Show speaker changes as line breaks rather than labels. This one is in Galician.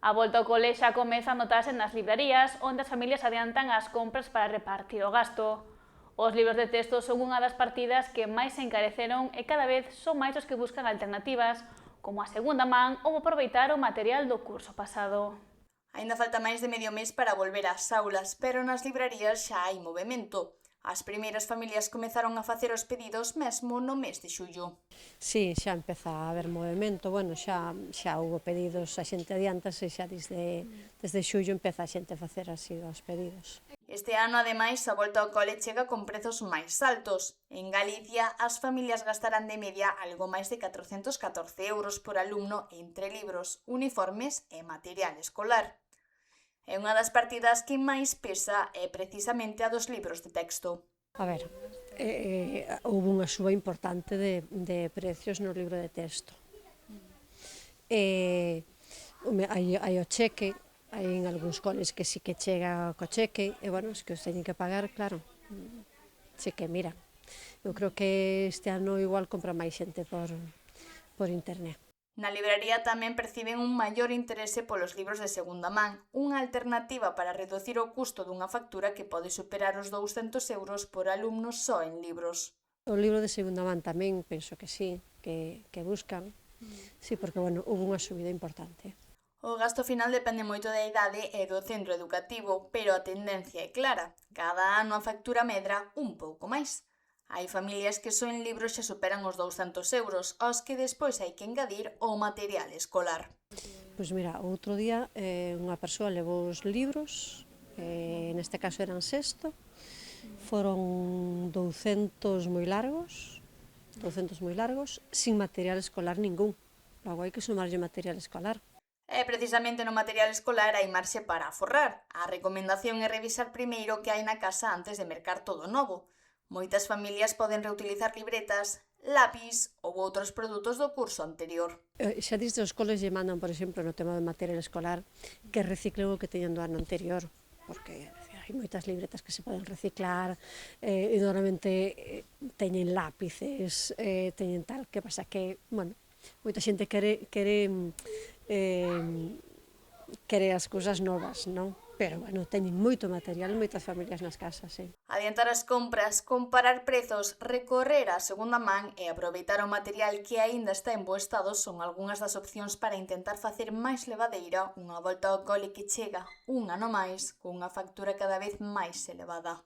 A volta ao cole xa comeza a notarse nas librarías, onde as familias adiantan as compras para repartir o gasto. Os libros de texto son unha das partidas que máis se encareceron e cada vez son máis os que buscan alternativas, como a segunda man ou aproveitar o material do curso pasado.
Aínda falta máis de medio mes para volver ás aulas, pero nas librarías xa hai movemento. As primeiras familias comezaron a facer os pedidos mesmo no mes de xullo.
Sí, xa empeza a haber movimento, bueno, xa houve pedidos, a xente adiántase, xa desde xullo empeza a xente a facer así os pedidos.
Este ano, ademais, a volta ao cole chega con prezos máis altos. En Galicia, as familias gastarán de media algo máis de 414 euros por alumno entre libros, uniformes e material escolar. E unha das partidas que máis pesa é precisamente a dos libros de texto.
A ver, houve unha suba importante de precios no libro de texto. Hai o cheque, hai en algúns coles que sí que chega co cheque, e bueno, es que os teñen que pagar, claro, sí que mira. Eu creo que este ano igual compra máis xente por internet.
Na libraría tamén perciben un maior interese polos libros de segunda man, unha alternativa para reducir o custo dunha factura que pode superar os 200 euros por alumno só en libros.
O libro de segunda man tamén, penso que sí, que buscan. Sí, porque, bueno, houve unha subida importante.
O gasto final depende moito da idade e do centro educativo, pero a tendencia é clara. Cada ano a factura medra un pouco máis. Hai familias que só en libros xa superan os 200 euros, aos que despois hai que engadir o material escolar.
Pois mira, outro día unha persoa levou os libros, neste caso eran sexto, foron 200 moi largos, sin material escolar ningún. Logo hai que sumarlle material escolar.
E precisamente no material escolar hai marxe para aforrar. A recomendación é revisar primeiro o que hai na casa antes de mercar todo novo. Moitas familias poden reutilizar libretas, lápis ou outros produtos do curso anterior.
Xa desde os coles lle mandan, por exemplo, no tema do material escolar, que reciclen o que teñan do ano anterior, porque hai moitas libretas que se poden reciclar, e normalmente teñen lápices, teñen tal, que pasa que, bueno, moita xente quere as cousas novas, non? Pero, bueno, teñen moito material, moitas familias nas casas, sí.
Adiantar as compras, comparar prezos, recorrer á segunda man e aproveitar o material que aínda está en bo estado son algunhas das opcións para intentar facer máis levadeira unha volta ao cole que chega un ano máis cunha factura cada vez máis elevada.